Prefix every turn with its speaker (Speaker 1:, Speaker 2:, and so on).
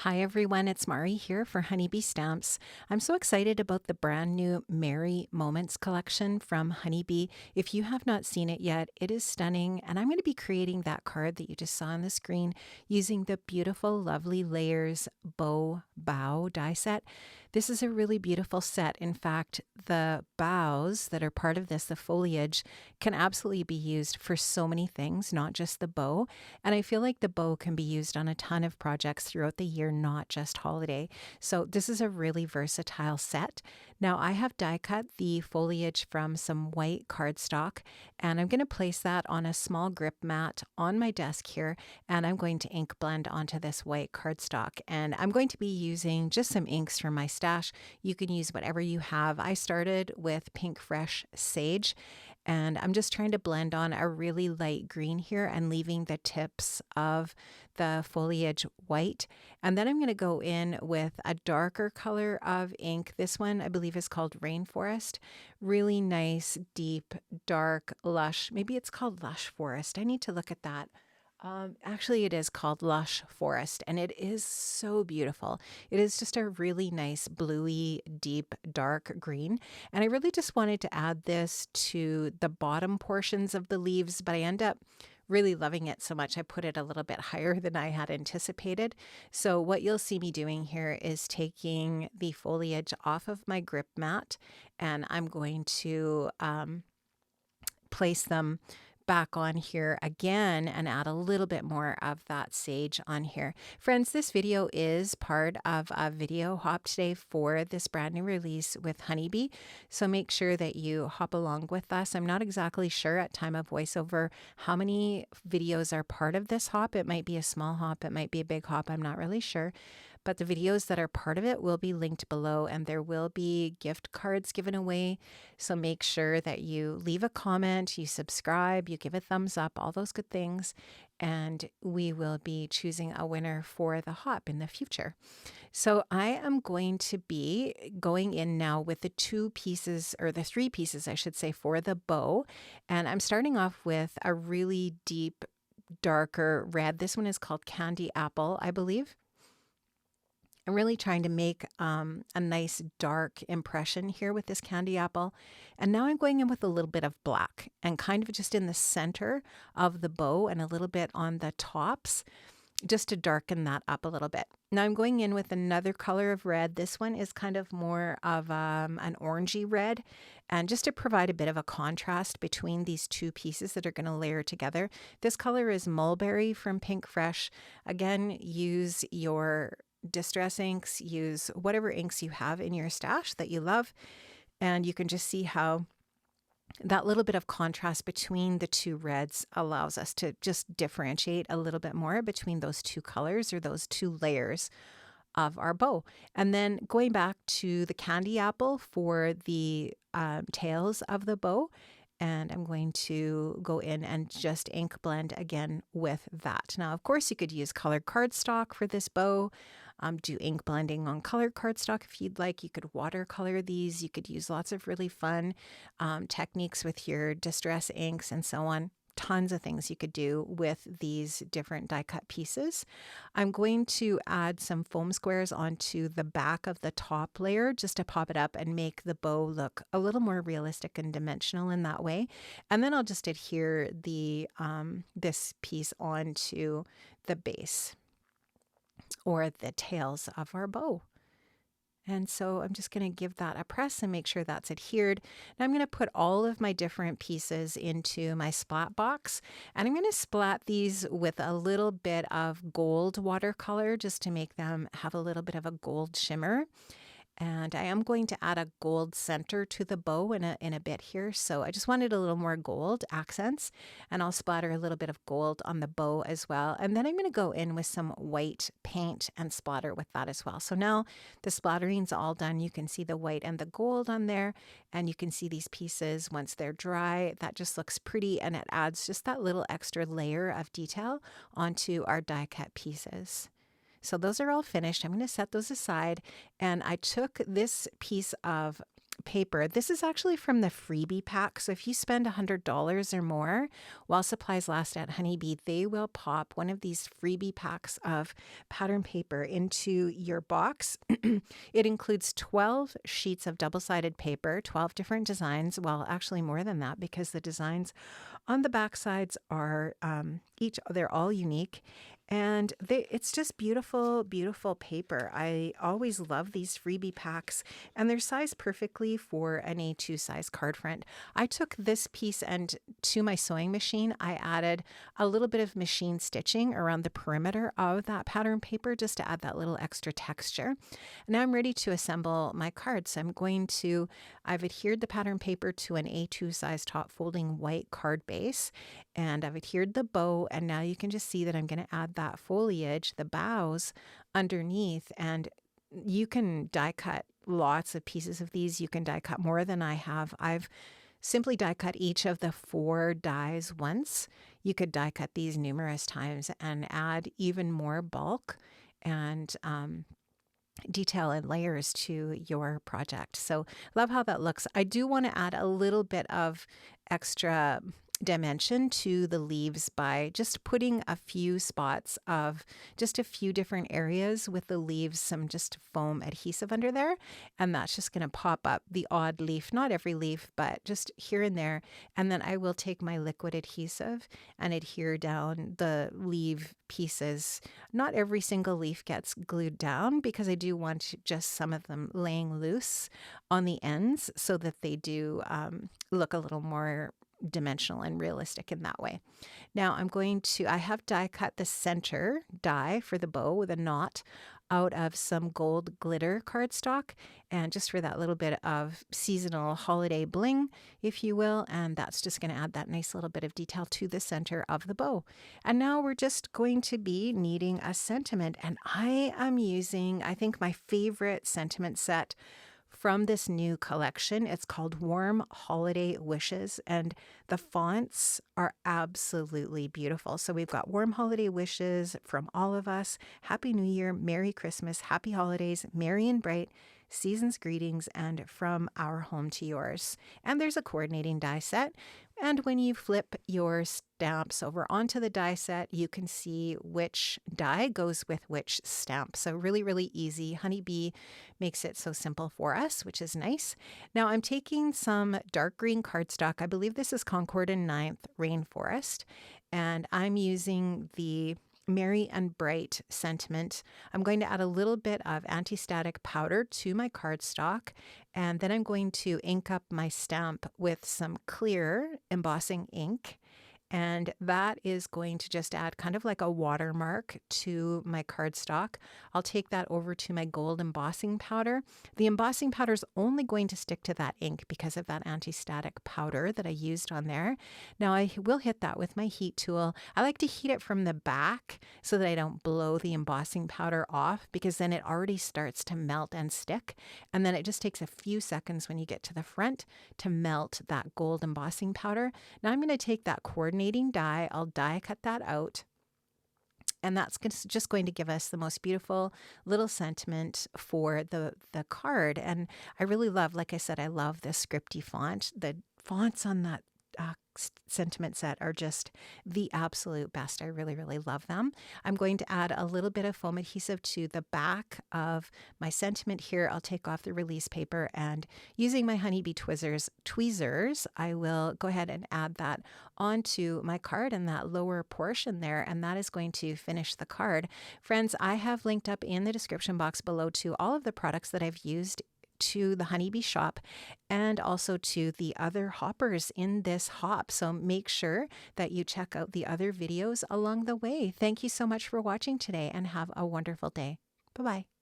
Speaker 1: Hi everyone, it's Mari here for Honeybee Stamps. I'm so excited about the brand new Merry Moments collection from Honeybee. If you have not seen it yet, it is stunning, and I'm going to be creating that card that you just saw on the screen using the beautiful, lovely layers Bough die set. This is a really beautiful set. In fact, the boughs that are part of this, the foliage, can absolutely be used for so many things, not just the bow. And I feel like the bow can be used on a ton of projects throughout the year, not just holiday. So this is a really versatile set. Now I have die cut the foliage from some white cardstock, and I'm going to place that on a small grip mat on my desk here, and I'm going to ink blend onto this white cardstock. And I'm going to be using just some inks from my stash. You can use whatever you have. I started with Pink Fresh Sage, and I'm just trying to blend on a really light green here and leaving the tips of the foliage white. And then I'm going to go in with a darker color of ink. This one I believe is called Rainforest. Really nice, deep, dark, lush. Maybe it's called Lush Forest. I need to look at that. Actually, it is called Lush Forest, and it is so beautiful. It is just a really nice bluey, deep, dark green. And I really just wanted to add this to the bottom portions of the leaves, but I end up really loving it so much I put it a little bit higher than I had anticipated. So what you'll see me doing here is taking the foliage off of my grip mat, and I'm going to place them back on here again and add a little bit more of that sage on here. Friends, this video is part of a video hop today for this brand new release with Honeybee. So make sure that you hop along with us. I'm not exactly sure at time of voiceover how many videos are part of this hop. It might be a small hop, it might be a big hop, I'm not really sure. But the videos that are part of it will be linked below, and there will be gift cards given away. So make sure that you leave a comment, you subscribe, you give a thumbs up, all those good things, and we will be choosing a winner for the hop in the future. So I am going to be going in now with the two pieces, or the three pieces, I should say, for the bow. And I'm starting off with a really deep, darker red. This one is called Candy Apple, I believe. I'm really trying to make a nice dark impression here with this candy apple. And now I'm going in with a little bit of black and kind of just in the center of the bow and a little bit on the tops, just to darken that up a little bit. Now I'm going in with another color of red. This one is kind of more of an orangey red, and just to provide a bit of a contrast between these two pieces that are going to layer together. This color is Mulberry from Pink Fresh. Again, use your distress inks, use whatever inks you have in your stash that you love, and you can just see how that little bit of contrast between the two reds allows us to just differentiate a little bit more between those two colors, or those two layers of our bow. And then going back to the candy apple for the tails of the bow, and I'm going to go in and just ink blend again with that. Now, of course, you could use colored cardstock for this bow. Do ink blending on colored cardstock if you'd like. You could watercolor these. You could use lots of really fun techniques with your distress inks and so on. Tons of things you could do with these different die cut pieces. I'm going to add some foam squares onto the back of the top layer just to pop it up and make the bow look a little more realistic and dimensional in that way. And then I'll just adhere the this piece onto the base, or the tails of our bow. And so I'm just going to give that a press and make sure that's adhered. Now I'm going to put all of my different pieces into my splat box, and I'm going to splat these with a little bit of gold watercolor just to make them have a little bit of a gold shimmer. And I am going to add a gold center to the bow in a bit here. So I just wanted a little more gold accents, and I'll splatter a little bit of gold on the bow as well. And then I'm going to go in with some white paint and splatter with that as well. So now the splattering's all done. You can see the white and the gold on there, and you can see these pieces once they're dry. That just looks pretty, and it adds just that little extra layer of detail onto our die cut pieces. So those are all finished. I'm going to set those aside, and I took this piece of paper. This is actually from the freebie pack. So if you spend $100 or more while supplies last at Honeybee, they will pop one of these freebie packs of pattern paper into your box. It includes 12 sheets of double-sided paper, 12 different designs. Well, actually more than that, because the designs on the back sides are they're all unique. And it's just beautiful, beautiful paper. I always love these freebie packs, and they're sized perfectly for an A2 size card front. I took this piece and to my sewing machine, I added a little bit of machine stitching around the perimeter of that pattern paper just to add that little extra texture. Now I'm ready to assemble my card. So I've adhered the pattern paper to an A2 size top folding white card base, and I've adhered the bow, and now you can just see that I'm going to add that foliage, the boughs underneath, and you can die cut lots of pieces of these. You can die cut more than I have. I've simply die cut each of the 4 dies once. You could die cut these numerous times and add even more bulk and detail and layers to your project. So love how that looks. I do want to add a little bit of extra dimension to the leaves by just putting a few spots of just a few different areas with the leaves, some just foam adhesive under there, and that's just going to pop up the odd leaf, not every leaf, but just here and there. And then I will take my liquid adhesive and adhere down the leaf pieces. Not every single leaf gets glued down because I do want just some of them laying loose on the ends so that they do look a little more dimensional and realistic in that way. Now I have die cut the center die for the bow with a knot out of some gold glitter cardstock, and just for that little bit of seasonal holiday bling, if you will, and that's just going to add that nice little bit of detail to the center of the bow. And now we're just going to be needing a sentiment, and I am using, I think, my favorite sentiment set from this new collection. It's called Warm Holiday Wishes, and the fonts are absolutely beautiful. So we've got Warm Holiday Wishes from all of us. Happy New Year, Merry Christmas, Happy Holidays, Merry and Bright, Season's Greetings, and From Our Home to Yours. And there's a coordinating die set. And when you flip your stamps over onto the die set, you can see which die goes with which stamp. So really, really easy. Honeybee makes it so simple for us, which is nice. Now I'm taking some dark green cardstock. I believe this is Concord and 9th Rainforest. And I'm using the Merry and Bright sentiment. I'm going to add a little bit of anti-static powder to my cardstock, and then I'm going to ink up my stamp with some clear embossing ink. And that is going to just add kind of like a watermark to my cardstock. I'll take that over to my gold embossing powder. The embossing powder is only going to stick to that ink because of that anti-static powder that I used on there. Now I will hit that with my heat tool. I like to heat it from the back so that I don't blow the embossing powder off, because then it already starts to melt and stick. And then it just takes a few seconds when you get to the front to melt that gold embossing powder. Now I'm going to take that coordinating die, I'll die cut that out, and that's just going to give us the most beautiful little sentiment for the card. And I really love, like I said, I love the scripty font. The fonts on that sentiment set are just the absolute best. I really, really love them. I'm going to add a little bit of foam adhesive to the back of my sentiment here. I'll take off the release paper, and using my Honeybee tweezers, I will go ahead and add that onto my card in that lower portion there, and that is going to finish the card. Friends, I have linked up in the description box below to all of the products that I've used to the Honeybee shop, and also to the other hoppers in this hop. So make sure that you check out the other videos along the way. Thank you so much for watching today, and have a wonderful day. Bye-bye.